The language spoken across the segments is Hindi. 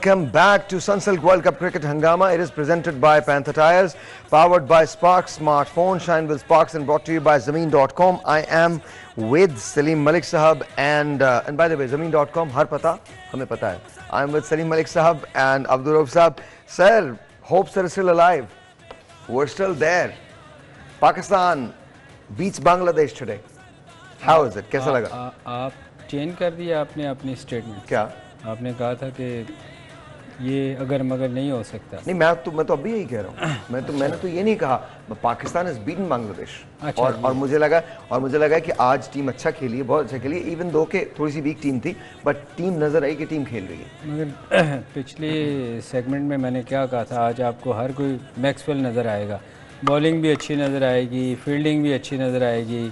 Welcome back to Sunsilk World Cup Cricket Hangama. It is presented by Panther Tyres, powered by Sparks Smartphone. Shine with Sparks and brought to you by Zameen.com. I am with Salim Malik Sahab and by the way, Zameen.com, har pata, hame pata hai. I am with Salim Malik Sahab and Abdul Rauf Sahab. Sir, hopes are still alive. We're still there. Pakistan beats Bangladesh today. How is it? कैसा लगा? आप चेंज कर दिया आपने अपनी स्टेटमेंट। क्या आपने कहा था कि ये अगर मगर नहीं हो सकता। नहीं, मैं तो अभी यही कह रहा हूँ। मैंने तो ये नहीं कहा। Pakistan is beaten Bangladesh. अच्छा, और मुझे लगा कि आज टीम अच्छा खेली है, बहुत अच्छा खेली है। इवन दो के थोड़ी सी वीक टीम थी, बट टीम नजर आई कि टीम खेल रही है। मगर पिछले सेगमेंट में मैंने क्या कहा था, आज आपको हर कोई मैक्सवेल नज़र आएगा। बॉलिंग भी अच्छी नज़र आएगी, फील्डिंग भी अच्छी नज़र आएगी,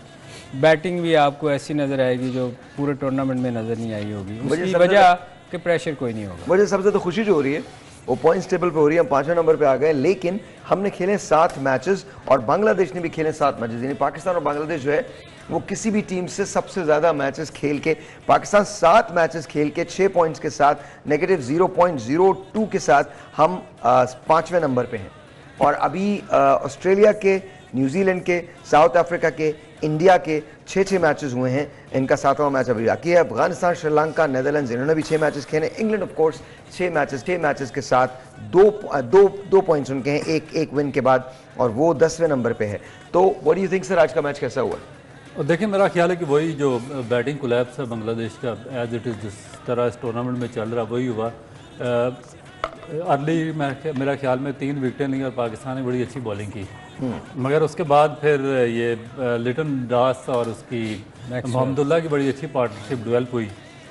बैटिंग भी आपको ऐसी नज़र आएगी जो पूरे टूर्नामेंट में नज़र नहीं आई होगी। उसकी वजह कि प्रेशर कोई नहीं होगा। मुझे सबसे तो खुशी जो हो रही है वो पॉइंट्स टेबल पे हो रही है। हम 5वें नंबर पे आ गए, लेकिन हमने खेले 7 मैचेस और बांग्लादेश ने भी खेले 7 मैचेस। यानी पाकिस्तान और बांग्लादेश जो है वो किसी भी टीम से सबसे ज़्यादा मैचेस खेल के, पाकिस्तान 7 मैचेस खेल के 6 पॉइंट्स के साथ, नेगेटिव 0.02 के साथ हम 5वें नंबर पे हैं। और अभी ऑस्ट्रेलिया के, न्यूजीलैंड के, साउथ अफ्रीका के, इंडिया के 6 मैचेस हुए हैं। इनका 7वां मैच अभी बाकी है। अफगानिस्तान, श्रीलंका, नेदरलैंड्स, इन्होंने भी 6 मैचेस खेले। इंग्लैंड ऑफ कोर्स 6 मैचेस के साथ दो पॉइंट्स उनके हैं, एक विन के बाद, और वो 10वें नंबर पे है। तो what do you think sir, आज का मैच कैसा हुआ? और देखिए, मेरा ख्याल है कि वही जो बैटिंग कोलैप्स है बांग्लादेश का, एज इट इज़ जिस तरह इस टूर्नामेंट में चल रहा वही हुआ। अर्ली मेरा ख्याल में 3 विकेटें ली और पाकिस्तान ने बड़ी अच्छी बॉलिंग की, मगर उसके बाद फिर ये लिटन दास और उसकी मोहम्मदुल्लाह की बड़ी अच्छी पार्टनरशिप डेवलप हुई,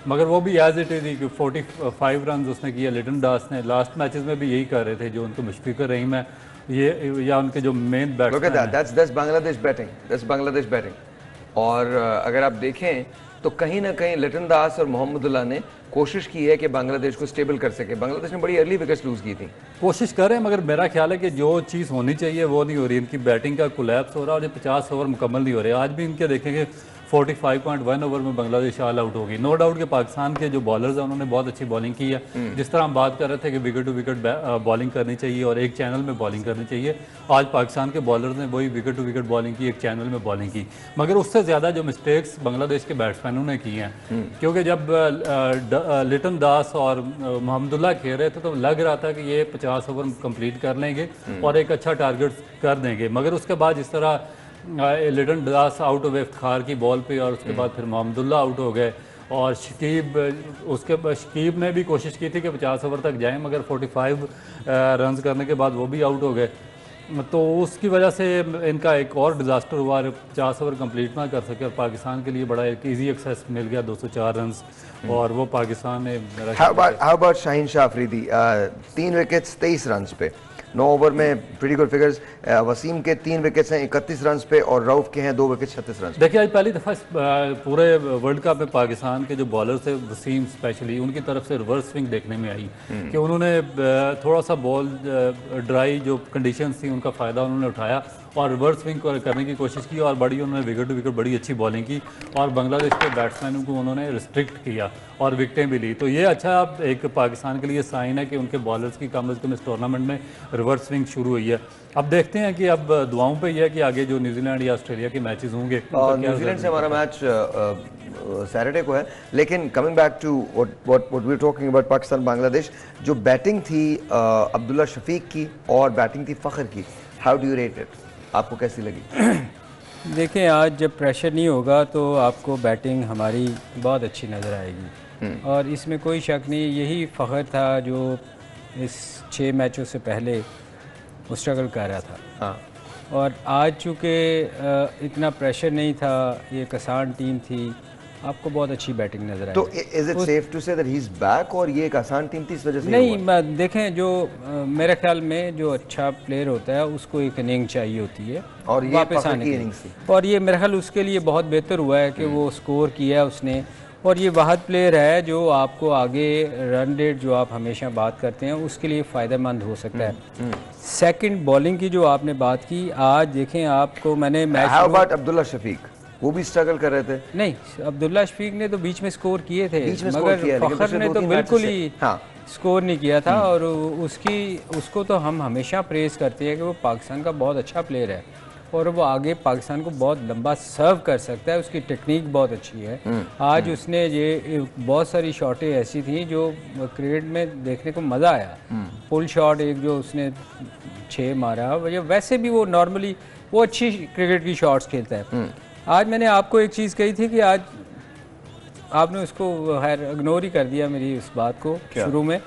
मगर वो भी एज इट इज़ कि 45 रन उसने किया लिटन दास ने। लास्ट मैचेस में भी यही कर रहे थे जो उनको मुशफिकर रहीम है ये, या उनके जो मेन बैट्समैन हैं। That's Bangladesh batting. और अगर आप देखें तो कहीं ना कहीं लिटन दास और मोहम्मदुल्लाह ने कोशिश की है कि बांग्लादेश को स्टेबल कर सके। बांग्लादेश ने बड़ी अर्ली विकेट्स लूज की थी। कोशिश कर रहे हैं, मगर मेरा ख्याल है कि जो चीज़ होनी चाहिए वो नहीं हो रही। इनकी बैटिंग का कोलैप्स हो रहा है और ये 50 ओवर मुकम्मल नहीं हो रहे। आज भी इनके देखेंगे 45.1 ओवर में बांग्लादेश ऑल आउट होगी। नो डाउट कि पाकिस्तान के जो बॉलर्स हैं उन्होंने बहुत अच्छी बॉलिंग की है। जिस तरह हम बात कर रहे थे कि विकेट टू विकेट बॉलिंग करनी चाहिए और एक चैनल में बॉलिंग करनी चाहिए, आज पाकिस्तान के बॉलर्स ने वही विकेट टू विकेट बॉलिंग की, एक चैनल में बॉलिंग की। मगर उससे ज़्यादा जो मिस्टेक्स बांग्लादेश के बैट्समैनों ने की हैं, क्योंकि जब लिटन दास और मोहम्मदुल्लाह खेल रहे थे तो लग रहा था कि ये 50 ओवर कंप्लीट कर लेंगे और एक अच्छा टारगेट कर देंगे। मगर उसके बाद जिस तरह लिटन दास आउट हो गए इफ्तिखार की बॉल पे, और उसके बाद फिर मोहम्मदुल्लाह आउट हो गए, और शकीब ने भी कोशिश की थी कि 50 ओवर तक जाएं, मगर 45 रन करने के बाद वो भी आउट हो गए। तो उसकी वजह से इनका एक और डिज़ास्टर हुआ, 50 ओवर कंप्लीट ना कर सके और पाकिस्तान के लिए बड़ा एक ईजी एक्सेस मिल गया 204 रन, और वो पाकिस्तान ने how about Shaheen Shah Afridi, 3 wickets 23 run पे, 9 ओवर में प्रीटी गुड फिगर्स। वसीम के 3 विकेट्स हैं 31 रन पे, और रऊफ के हैं 2 विकेट 36 रन। देखिए, आज पहली दफ़ा पूरे वर्ल्ड कप में पाकिस्तान के जो बॉलर थे, वसीम स्पेशली, उनकी तरफ से रिवर्स स्विंग देखने में आई कि उन्होंने थोड़ा सा बॉल ड्राई जो कंडीशंस थी उनका फ़ायदा उन्होंने उठाया और रिवर्स स्विंग करने की कोशिश की, और बड़ी उन्होंने विकेट टू विकेट बड़ी अच्छी बॉलिंग की, और बांग्लादेश के बैट्समैनों को उन्होंने रिस्ट्रिक्ट किया और विकटें भी ली। तो ये अच्छा एक पाकिस्तान के लिए साइन है कि उनके बॉलर्स की कम अज़ कम इस टूर्नामेंट में रिवर्स स्विंग शुरू हुई है। अब देखते हैं कि अब दुआओं पे ये है कि आगे जो न्यूजीलैंड या ऑस्ट्रेलिया के मैचेस होंगे, न्यूजीलैंड से हमारा मैच सैटरडे को है। लेकिन coming back to what we talking about Pakistan Bangladesh, जो बैटिंग थी अब्दुल्ला शफीक की और बैटिंग थी फ़खर की, how do you rate it? आपको कैसी लगी? देखें, आज जब प्रेशर नहीं होगा तो आपको बैटिंग हमारी बहुत अच्छी नज़र आएगी, और इसमें कोई शक नहीं। यही फ़खर था जो इस 6 मैचों से पहले वो स्ट्रगल कर रहा था। हाँ। और आज चूँकि इतना प्रेशर नहीं था, ये आसान टीम थी, आपको बहुत अच्छी बैटिंग नजर आई। तो is it safe to say that he is back, और ये एक आसान टीम थी इस वजह से? नहीं, देखें, जो मेरे ख्याल में जो अच्छा प्लेयर होता है उसको एक इनिंग चाहिए होती है और ये वापस आने की इनिंग्स थी, और ये मेरे ख्याल उसके लिए बहुत बेहतर हुआ है कि वो स्कोर किया है उसने। और ये वाहद प्लेयर है जो आपको आगे रन रेट जो आप हमेशा बात करते हैं उसके लिए फ़ायदेमंद हो सकता है। सेकंड बॉलिंग की जो आपने बात की, आज देखें आपको मैंने match, how about Abdullah Shafique, वो भी स्ट्रगल कर रहे थे? नहीं, अब्दुल्ला शफीक ने तो बीच में स्कोर किए थे, बीच में मगर फ़खर ने तो बिल्कुल ही स्कोर नहीं किया था। और उसको तो हम हमेशा प्रेज़ करते हैं कि वो पाकिस्तान का बहुत अच्छा प्लेयर है और वो आगे पाकिस्तान को बहुत लंबा सर्व कर सकता है, उसकी टेक्निक बहुत अच्छी है। आज उसने ये बहुत सारी शॉटें ऐसी थी जो क्रिकेट में देखने को मज़ा आया। पुल शॉट एक जो उसने 6 मारा, वैसे भी वो नॉर्मली वो अच्छी क्रिकेट की शॉट्स खेलता है। आज मैंने आपको एक चीज़ कही थी कि आज आपने उसको खैर इग्नोर ही कर दिया मेरी उस बात को शुरू में,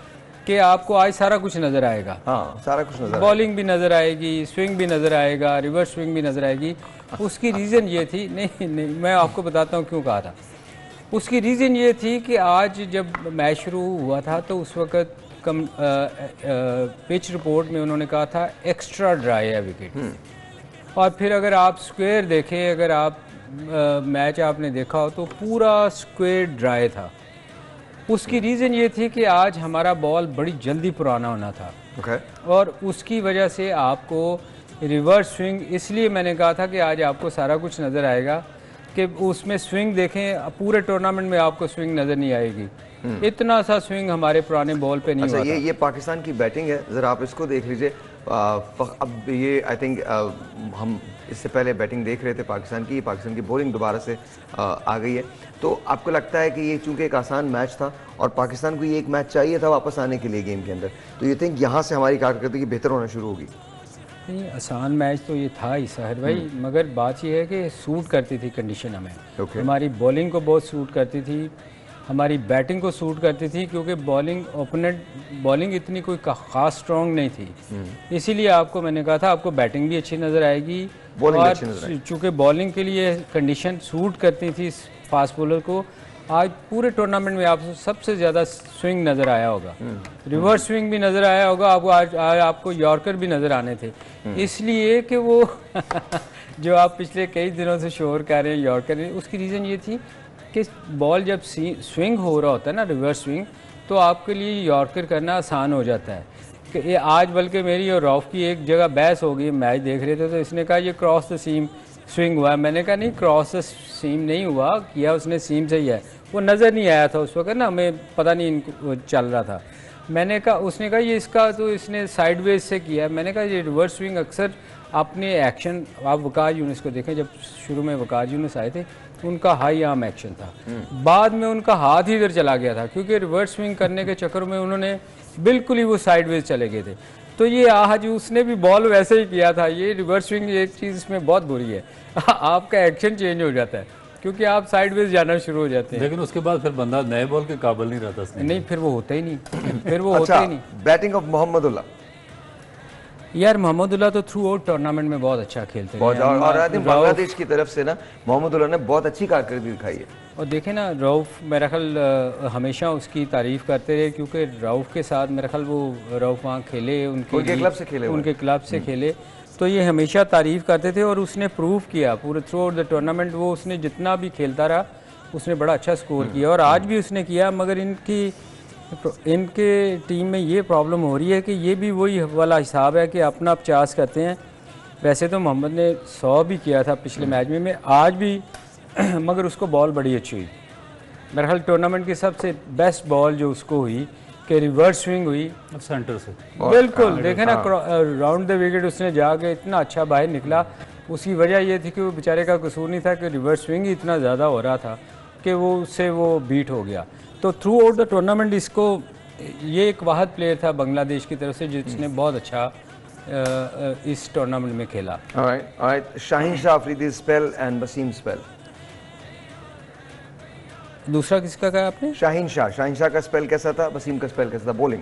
कि आपको आज सारा कुछ नज़र आएगा। हाँ, सारा कुछ नजर बॉलिंग भी नज़र आएगी, स्विंग भी नज़र आएगा, रिवर्स स्विंग भी नज़र आएगी। उसकी रीज़न ये थी, नहीं मैं आपको बताता हूँ क्यों कहा था। उसकी रीज़न ये थी कि आज जब मैच शुरू हुआ था तो उस वक़्त पिच रिपोर्ट में उन्होंने कहा था एक्स्ट्रा ड्राई है विकेट। और फिर अगर आप स्क्वायर देखें, अगर आप मैच आपने देखा हो तो पूरा स्क्वायर ड्राई था। उसकी रीज़न ये थी कि आज हमारा बॉल बड़ी जल्दी पुराना होना था। और उसकी वजह से आपको रिवर्स स्विंग, इसलिए मैंने कहा था कि आज आपको सारा कुछ नज़र आएगा कि उसमें स्विंग देखें, पूरे टूर्नामेंट में आपको स्विंग नज़र नहीं आएगी। इतना सा स्विंग हमारे पुराने बॉल पे नहीं हुआ था। ये पाकिस्तान की बैटिंग है, ज़रा आप इसको देख लीजिए। अब ये आई थिंक हम इससे पहले बैटिंग देख रहे थे पाकिस्तान की बॉलिंग दोबारा से आ गई है। तो आपको लगता है कि ये चूंकि एक आसान मैच था और पाकिस्तान को ये एक मैच चाहिए था वापस आने के लिए गेम के अंदर, तो ये थिंक यहाँ से हमारी कारकर्दगी बेहतर होना शुरू होगी? नहीं, आसान मैच तो ये था ही साहिर भाई, मगर बात ये है कि सूट करती थी कंडीशन हमें। हमारी बॉलिंग को बहुत सूट करती थी, हमारी बैटिंग को सूट करती थी, क्योंकि बॉलिंग इतनी कोई ख़ास स्ट्रॉन्ग नहीं थी। इसीलिए आपको मैंने कहा था आपको बैटिंग भी अच्छी नज़र आएगी और चूँकि बॉलिंग के लिए कंडीशन सूट करती थी फास्ट बॉलर को। आज पूरे टूर्नामेंट में आपको सबसे ज़्यादा स्विंग नज़र आया होगा, रिवर्स स्विंग भी नज़र आया होगा आपको। आज आपको यॉर्कर भी नज़र आने थे, इसलिए कि वो जो आप पिछले कई दिनों से शोर कर रहे हैं यॉर्कर, उसकी रीज़न ये थी कि बॉल जब स्विंग हो रहा होता है ना, रिवर्स स्विंग, तो आपके लिए यॉर्कर करना आसान हो जाता है। कि ये आज बल्कि मेरी और रौफ की एक जगह बहस हो गई, मैच देख रहे थे तो इसने कहा ये क्रॉस द सीम स्विंग हुआ है। मैंने कहा नहीं, क्रॉस द सीम नहीं हुआ, किया उसने सीम से ही है, वो नज़र नहीं आया था उस वक्त ना, हमें पता नहीं इनको चल रहा था। मैंने कहा, उसने कहा ये इसका तो इसने साइडवेज से किया। मैंने कहा ये रिवर्स स्विंग अक्सर अपने एक्शन, आप वकार यूनुस को देखें, जब शुरू में वकार यूनुस आए थे उनका हाई आर्म एक्शन था, बाद में उनका हाथ ही इधर चला गया था, क्योंकि रिवर्स स्विंग करने के चक्कर में उन्होंने बिल्कुल ही वो साइडवेज चले गए थे। तो ये आज उसने भी बॉल वैसे ही किया था। ये रिवर्स स्विंग एक चीज़ इसमें बहुत बुरी है, आपका एक्शन चेंज हो जाता है क्योंकि आप साइडवेज जाना शुरू हो जाते हैं। लेकिन उसके बाद फिर बंदा नए बॉल के काबिल नहीं रहता। नहीं, फिर वो होता ही नहीं, फिर वो होता ही नहीं। बैटिंग ऑफ मोहम्मदुल्लाह, यार मोहम्मदुल्लाह तो थ्रू आउट टूर्नामेंट में बहुत अच्छा खेलते हैं। और आई थिंक बांग्लादेश की तरफ से ना मोहम्मदुल्लाह ने बहुत अच्छी कारकर्दगी दिखाई है। और देखें ना, रऊफ़ मेरा ख्याल हमेशा उसकी तारीफ़ करते रहे, क्योंकि रऊफ़ के साथ मेरा ख्याल वो रऊफ़ वहाँ खेले, उनके क्लब से खेले, तो ये हमेशा तारीफ़ करते थे। और उसने प्रूव किया पूरे थ्रू आउट द टूर्नामेंट, वो उसने जितना भी खेलता रहा उसने बड़ा अच्छा स्कोर किया और आज भी उसने किया। मगर इनके टीम में ये प्रॉब्लम हो रही है कि ये भी वही वाला हिसाब है कि अपना 50 करते हैं। वैसे तो मोहम्मद ने 100 भी किया था पिछले मैच में आज भी, मगर उसको बॉल बड़ी अच्छी हुई। मेरे ख्याल टूर्नामेंट की सबसे बेस्ट बॉल जो उसको हुई कि रिवर्स स्विंग हुई सेंटर से, बिल्कुल देखे ना, राउंड द विकेट उसने जाके इतना अच्छा बाहर निकला। उसकी वजह ये थी कि वो बेचारे का कसूर नहीं था कि रिवर्स स्विंग ही इतना ज़्यादा हो रहा था कि वो उससे वो बीट हो गया। तो थ्रू आउट द टूर्नामेंट इसको, ये एक वाहद प्लेयर था बांग्लादेश की तरफ से जिसने बहुत अच्छा इस टूर्नामेंट में खेला। Shaheen Shah Afridi spell and Wasim spell. दूसरा किसका कहा आपने? शाहीन शाह का स्पेल कैसा था, वसीम का स्पेल कैसा था बॉलिंग?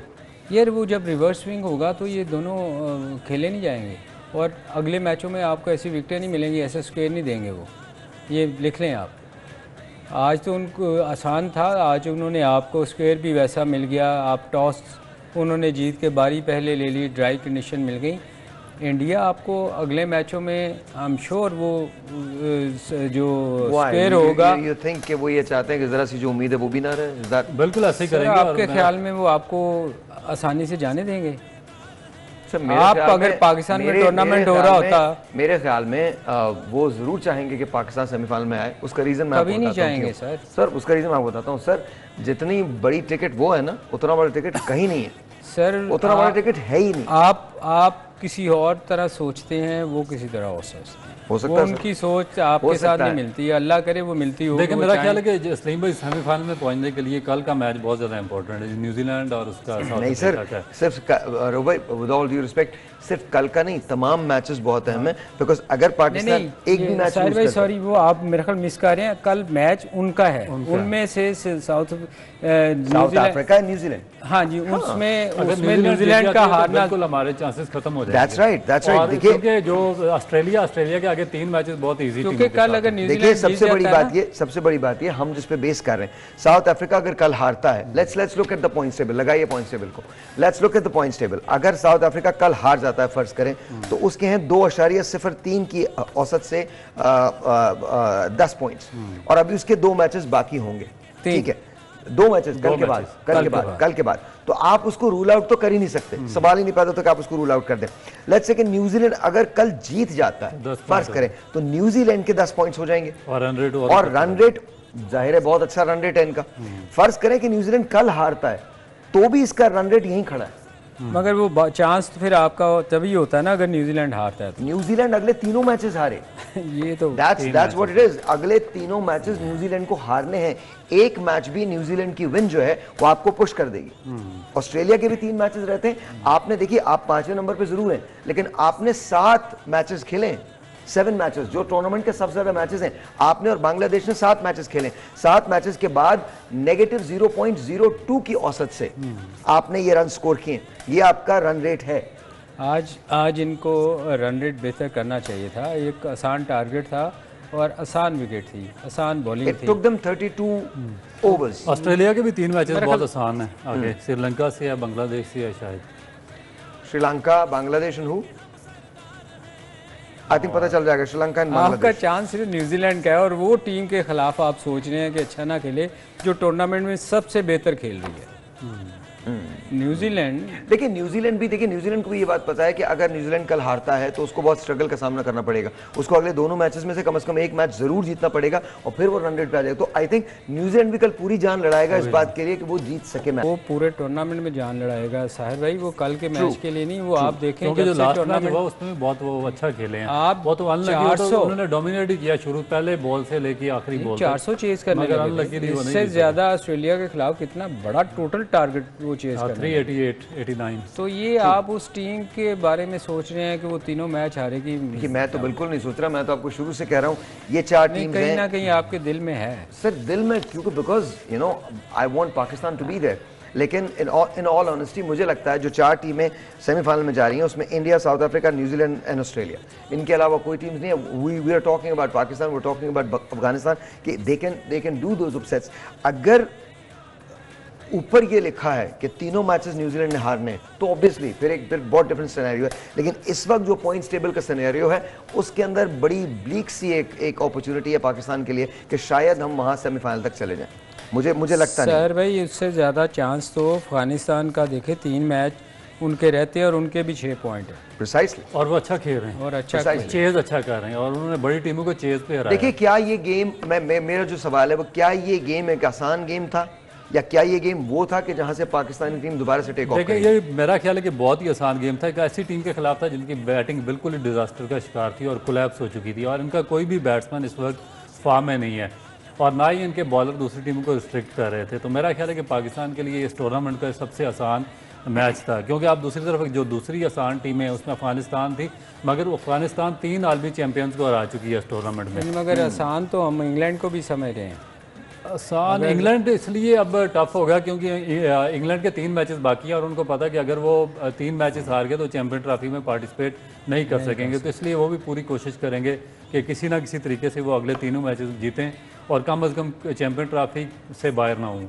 यार वो जब रिवर्स स्विंग होगा तो ये दोनों खेले नहीं जाएंगे और अगले मैचों में आपको ऐसी विकेटें नहीं मिलेंगी, ऐसे स्क्वायर नहीं देंगे वो, ये लिख लें आप। आज तो उनको आसान था, आज उन्होंने आपको स्क्वायर भी वैसा मिल गया, आप टॉस उन्होंने जीत के बारी पहले ले ली, ड्राई कंडीशन मिल गई। इंडिया आपको अगले मैचों में आई एम श्योर वो जो स्क्वायर होगा, यू थिंक कि वो ये चाहते हैं कि ज़रा सी जो उम्मीद है वो भी ना रहे? बिल्कुल ऐसे ही करेंगे। आपके ख्याल में वो आपको आसानी से जाने देंगे? सर, मेरे आप ख्याल अगर में- पाकिस्तान में मेरे- टूर्नामेंट मेरे हो ख्याल रहा में- होता, मेरे ख्याल में वो जरूर चाहेंगे कि पाकिस्तान सेमीफाइनल में आए। उसका रीजन मैं कभी आपको नहीं बताता हूं चाहेंगे क्यों। सर। सर उसका रीजन मैं आपको बताता हूँ सर, जितनी बड़ी टिकट वो है ना, उतना बड़ा टिकट कहीं नहीं है, सर उतना बड़ा टिकट है ही नहीं। आप किसी और तरह सोचते हैं, वो किसी तरह और सोचते हैं। हो सकता वो है सर। उनकी सोच हो आपके साथ सकता नहीं है। मिलती है, अल्लाह करे वो मिलती हो। देखिए मेरा ख्याल है कि सलीम भाई सेमीफाइनल में पहुंचने के लिए कल का मैच बहुत ज़्यादा इंपॉर्टेंट है, न्यूजीलैंड और उसका साउथ नहीं अफ्रीका सर, का है। सिर्फ रोबाई विद ऑल ड्यू रिस्पेक्ट, सिर्फ कल का नहीं, तमाम मैचेस बहुत अहम है, बिकॉज अगर नहीं पाकिस्तान नहीं, एक भी मैच साहिर भाई सॉरी, वो आप मेरे ख्याल मिस कर रहे हैं। कल मैच उनका है, उनमें से साउथ साउथ अफ्रीका न्यूजीलैंड, हाँ जी, उसमें अगर न्यूजीलैंड जीत का जाती है तो हारना, बिल्कुल हमारे चांसेस खत्म हो दैट्स जाएंगे। Right, that's right. और देखिए क्योंकि जो ऑस्ट्रेलिया के आगे 3 मैचेस बहुत इजी क्योंकि कल अगर देखिए न्यूजीलैंड सबसे बड़ी बात ये, सबसे बड़ी बात ये हम जिस पे बेस कर रहे हैं, साउथ अफ्रीका अगर कल हारता है, let's look at the points table, लगाइए पॉइंट्स टेबल को, let's look at the points table. अगर साउथ अफ्रीका कल हार जाता है फर्ज करें, तो उसके हैं 2.03 की औसत से 10 पॉइंट्स, और अभी उसके 2 मैचेस बाकी होंगे, ठीक है, 2 मैचेस कल के बाद, तो आप उसको रूल आउट तो कर ही नहीं सकते, सवाल ही नहीं पैदा होता कि आप उसको रूल आउट कर दें। लेट्स से कि न्यूजीलैंड अगर कल जीत जाता है फर्ज करें, तो न्यूजीलैंड के 10 पॉइंट्स हो जाएंगे, और रन रेट जाहिर है बहुत अच्छा रन रेट है इनका। फर्ज करें कि न्यूजीलैंड कल हारता है, तो भी इसका रन रेट यहीं खड़ा है। मगर वो चांस तो फिर आपका तभी होता है ना अगर न्यूजीलैंड हारता है तो। न्यूजीलैंड अगले 3 मैचेस हारे, ये तो दैट्स व्हाट इट इज। अगले 3 मैचेस न्यूजीलैंड को हारने हैं, एक मैच भी न्यूजीलैंड की विन जो है वो आपको पुश कर देगी। ऑस्ट्रेलिया के भी 3 मैचेस रहते हैं, आपने देखिए आप 5वें नंबर पे जरूर हैं, लेकिन आपने 7 मैचेस खेले, 7 मैचेस, जो टूर्नामेंट के सबसे ज्यादा मैचेस हैं, आपने और बांग्लादेश ने 7 मैचेस खेले। 7 मैचेस के बाद -0.02 की औसत से आपने ये रन स्कोर किए, ये आपका रन रेट है। आज इनको रन रेट बेहतर करना चाहिए था। एक आसान टारगेट था और आसान विकेट थी, आसान बॉलिंग इट थी। Took them 32 overs. ऑस्ट्रेलिया के भी 3 मैचेस बहुत आसान है, आगे श्रीलंका से या बांग्लादेश से या शायद Sri Lanka, Bangladesh and who, I think पता चल जाएगा, श्रीलंका एंड आपका बांग्लादेश। चांस सिर्फ न्यूजीलैंड का है, और वो टीम के खिलाफ आप सोच रहे हैं कि अच्छा ना खेले जो टूर्नामेंट में सबसे बेहतर खेल रही है न्यूजीलैंड। देखिए न्यूजीलैंड को भी ये बात पता है कि अगर न्यूजीलैंड कल हारता है तो उसको बहुत स्ट्रगल का सामना करना पड़ेगा, उसको अगले दोनों मैचेस में से कम एक मैच जरूर जीतना पड़ेगा, और फिर वो रन रेट पे आ जाएगा। तो आई थिंक न्यूजीलैंड भी कल पूरी जान लड़ाएगा इस बात के लिए कि वो जीत सके मैच। वो पूरे टूर्नामेंट में जान लड़ाएगा साहिर भाई, वो कल के मैच के लिए नहीं, वो आप देखें क्योंकि जो जब से लास्ट मैच टूर्नामेंट हुआ उसमें भी बहुत वो अच्छा खेले हैं। आप बहुत उन्होंने डोमिनेट ही किया शुरू, पहले बॉल से लेके आखिरी बॉल 400 चेज करने मगर लगे unlucky थे। वो नहीं इससे जीते। ज्यादा ऑस्ट्रेलिया के खिलाफ कितना बड़ा टोटल टारगेट वो चेज करने लगे। 388 89। तो ये आप उस टीम के बारे में सोच रहे हैं कि वो तीनों मैच हारेगी। देखिए मैं तो बिल्कुल नहीं सोच रहा, मैं तो आपको शुरू से कह रहा हूँ ये 4 टीम्स कहीं हैं ना कहीं आपके दिल में है सर, दिल में, क्योंकि because you know I want Pakistan to be there, लेकिन इन ऑल ऑनेस्टी मुझे लगता है जो 4 टीमें सेमीफाइनल में जा रही हैं उसमें India, South Africa, New Zealand and Australia, इनके अलावा कोई टीम्स नहीं है। We are talking about Pakistan, we are talking about Afghanistan कि they can do those upsets. अगर ऊपर ये लिखा है कि तीनों मैचेस न्यूजीलैंड ने हारने हैं, तो ऑब्वियसली फिर बहुत डिफरेंट सिनेरियो है, लेकिन इस वक्त जो पॉइंट्स टेबल का सिनेरियो है उसके अंदर बड़ी ब्लीक सी एक अपॉर्चुनिटी है पाकिस्तान के लिए कि शायद हम वहां सेमीफाइनल तक चले जाएं। मुझे लगता नहीं। सर भाई उससे ज़्यादा चांस तो अफगानिस्तान का देखे, 3 मैच उनके रहते हैं और उनके भी 6 पॉइंट है प्रिसाइसली, और वो अच्छा खेल रहे हैं और अच्छा Precisely. चेज अच्छा कर रहे हैं, और उन्होंने बड़ी टीमों को चेज पे हराया। देखिए क्या ये गेम, मेरा जो सवाल है वो, क्या ये गेम एक आसान गेम था या क्या ये गेम वो था कि जहां से पाकिस्तानी टीम दोबारा से टेक ऑफ देखिए करेगी? ये मेरा ख्याल है कि बहुत ही आसान गेम था। एक ऐसी टीम के खिलाफ था जिनकी बैटिंग बिल्कुल ही डिजास्टर का शिकार थी और कोलैप्स हो चुकी थी, और इनका कोई भी बैट्समैन इस वक्त फॉर्म में नहीं है, और ना ही इनके बॉलर दूसरी टीमों को रिस्ट्रिक्ट कर रहे थे। तो मेरा ख्याल है कि पाकिस्तान के लिए इस टूर्नामेंट का सबसे आसान मैच था, क्योंकि आप दूसरी तरफ जो दूसरी आसान टीम है उसमें अफगानिस्तान थी, मगर अफगानिस्तान 3 आलमी चैंपियंस को हरा चुकी है इस टूर्नामेंट में। मगर आसान तो हम इंग्लैंड को भी समझ रहे हैं। आसान इंग्लैंड इसलिए अब टफ होगा क्योंकि इंग्लैंड के 3 मैचेस बाकी हैं, और उनको पता है कि अगर वो 3 मैचेस हार गए तो चैंपियन ट्रॉफी में पार्टिसिपेट नहीं कर सकेंगे, तो इसलिए वो भी पूरी कोशिश करेंगे कि किसी ना किसी तरीके से वो अगले 3 मैचेस जीतें और कम से कम चैंपियन ट्रॉफी से बाहर ना हों।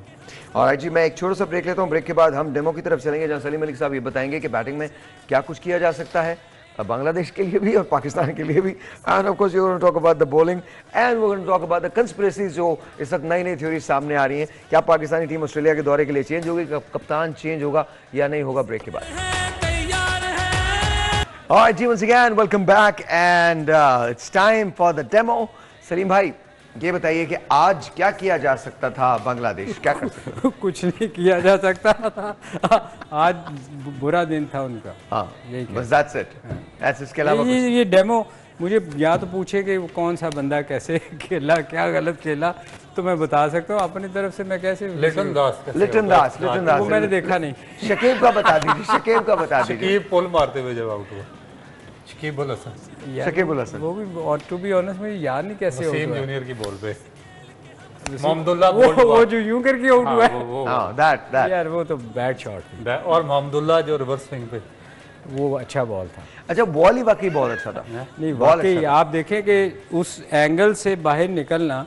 और जी मैं एक छोटा सा ब्रेक लेता हूँ, ब्रेक के बाद हम डेमो की तरफ चलेंगे जहाँ सलीम मलिक साहब ये बताएंगे कि बैटिंग में क्या कुछ किया जा सकता है बांग्लादेश के लिए भी और पाकिस्तान के लिए भी, and of course you going to talk about the bowling and we going to talk about the conspiracies जो इस वक्त नई थ्योरी सामने आ रही हैं। क्या पाकिस्तानी टीम ऑस्ट्रेलिया के दौरे के लिए चेंज होगी, कप्तान चेंज होगा या नहीं होगा, ब्रेक के बाद। All right, ji, once again, welcome back and it's time for the demo. Salim भाई, ये बताइए कि आज क्या किया जा सकता था बांग्लादेश, क्या कर सकता कुछ नहीं किया जा सकता था। आज बुरा दिन था उनका। हाँ, यही बस that's it. That's इसके अलावा ये डेमो मुझे या तो पूछे कि वो कौन सा बंदा कैसे खेला, क्या गलत खेला, तो मैं बता सकता हूँ अपनी तरफ से। मैं कैसे लिटन दास लिटन दास वो मैंने देखा नहीं। शकीब का बता दीजिए, शकीब का बता दीजिए। शकीब पुल मारते हुए जब आउट हुआ, शकीब उल हसन, शकीब उल हसन, वो भी, और टू बी ऑनेस्ट मुझे याद नहीं कैसे आउट वसीम हुआ। जूनियर की बॉल पे मोहम्मदुल्लाह वो जो यूं करके आउट हुआ है, हाँ, that यार वो तो बैड शॉट थी। और मोहम्मदुल्लाह जो रिवर्स स्विंग पे, वो अच्छा बॉल था। अच्छा, बॉल ही वाकई बहुत अच्छा था। नहीं बॉल वाकई अच्छा आप देखें कि उस एंगल से बाहर निकलना,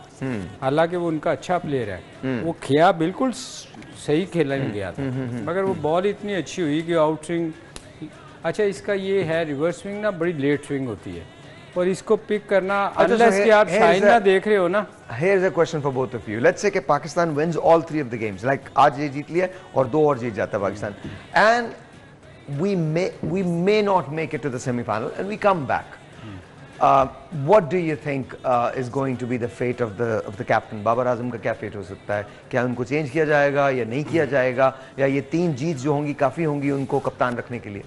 हालांकि वो उनका अच्छा प्लेयर है, वो खेया बिल्कुल सही खेला नहीं गया था, मगर वो बॉल इतनी अच्छी हुई कि आउट स्विंग। अच्छा, इसका ये है रिवर्स स्विंग ना बड़ी लेट स्विंग होती है, और इसको पिक करना अनलेस कि आप शाइन ना देख रहे हो ना। Here's a question for both of you. Let's say कि Pakistan wins all 3 of the games. Like आज ये जीत लिया और 2 और जीत जाता Pakistan, and we may not make it to the semi-final and we come back. What do you think is going to be the fate of the captain? Babar Azam का क्या फेट हो सकता है? क्या उनको चेंज किया जाएगा या नहीं किया जाएगा, या ये 3 जीत जो होंगी काफी होंगी उनको कप्तान रखने के लिए?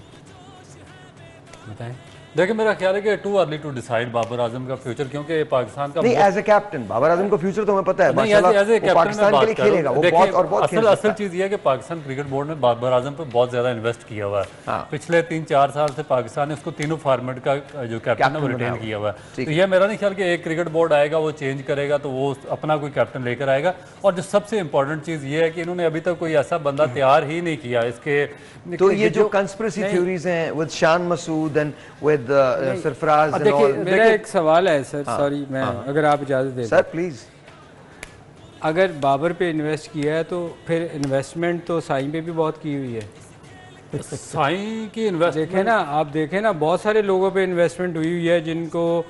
बताएं। देखिए मेरा ख्याल है कि too early to decide Babar Azam का फ्यूचर, क्योंकि पाकिस्तान का नहीं, as a captain Babar Azam का फ्यूचर तो हमें पता है, नहीं, माशाल्लाह एज ए वो कैप्टन पाकिस्तान के लिए खेलेगा, वो बहुत और बहुत खेल सकता असल है। चीज ये है कि पाकिस्तान क्रिकेट बोर्ड ने बाबर आजम पर बहुत ज्यादा इन्वेस्ट किया हुआ है। हाँ। पिछले 3-4 साल से पाकिस्तान ने उसको तीनों फॉर्मेट का जो कैप्टन है वो रिटेन किया हुआ है। तो ये मेरा नहीं ख्याल कि एक क्रिकेट बोर्ड आएगा वो चेंज करेगा तो वो अपना कोई कैप्टन लेकर आएगा। और जो सबसे इंपॉर्टेंट चीज ये है कि इन्होंने अभी तक कोई ऐसा बंदा तैयार ही नहीं किया इसके। तो ये जो कंस्पिरेसी थ्योरीज हैं with Shan Masood and with Sarfaraz and all, मेरा एक सवाल है सर, सॉरी मैं अगर आप इजाज़त दें सर प्लीज। अगर बाबर पे इन्वेस्ट किया है तो फिर इन्वेस्टमेंट तो साईं पे भी बहुत की हुई है। साईं की इन्वेस्टमेंट देखें ना, आप देखें ना, बहुत सारे लोगों पे इन्वेस्टमेंट हुई हुई है जिनको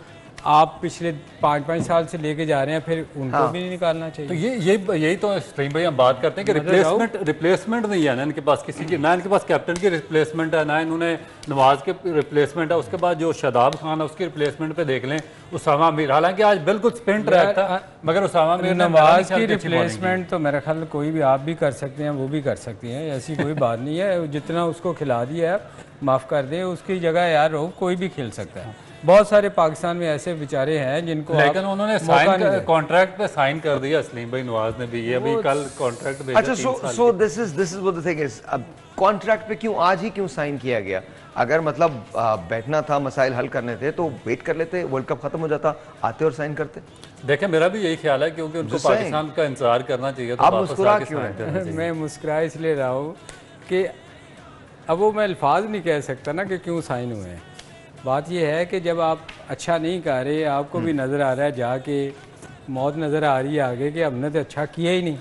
आप पिछले 5-5 साल से लेके जा रहे हैं, फिर उनको भी नहीं निकालना चाहिए। तो यही तो स्ट्रीम भाई हम बात करते हैं कि रिप्लेसमेंट नहीं है ना इनके पास किसी की, ना इनके पास कैप्टन की रिप्लेसमेंट है, ना इन्होंने नवाज के रिप्लेसमेंट है। उसके बाद जो शादाब खान है उसकी रिप्लेसमेंट पे देख लें उसामा मीर, हालांकि आज बिल्कुल स्पिन ट्रैक था मगर उसामा मीर नवाज की रिप्लेसमेंट तो मेरे ख्याल कोई भी, आप भी कर सकते हैं, वो भी कर सकती हैं, ऐसी कोई बात नहीं है। जितना उसको खिला दिया है माफ़ कर दें, उसकी जगह यार हो कोई भी खेल सकता है। बहुत सारे पाकिस्तान में ऐसे बेचारे हैं जिनको, लेकिन उन्होंने कॉन्ट्रैक्ट पे साइन कर दिया सलीम भाई नवाज ने भी, ये अभी कल कॉन्ट्रैक्ट भेजा। अच्छा, so this is what the thing is, अब कॉन्ट्रैक्ट पे क्यों आज ही क्यों साइन किया गया? अगर मतलब बैठना था, मसाइल हल करने थे तो वेट कर लेते, वर्ल्ड कप खत्म हो जाता, आते और साइन करते। देखिए मेरा भी यही ख्याल है क्योंकि उनको पाकिस्तान का इंतजार करना चाहिए। तो आप मुस्कुरा क्यों हैं? मैं मुस्कुरा इसलिए रहा हूँ कि अब वो मैं अल्फाज नहीं कह सकता ना कि क्यों साइन हुए हैं। बात यह है कि जब आप अच्छा नहीं कर रहे, आपको भी नज़र आ रहा है जाके मौत नज़र आ रही है आगे कि हमने तो अच्छा किया ही नहीं,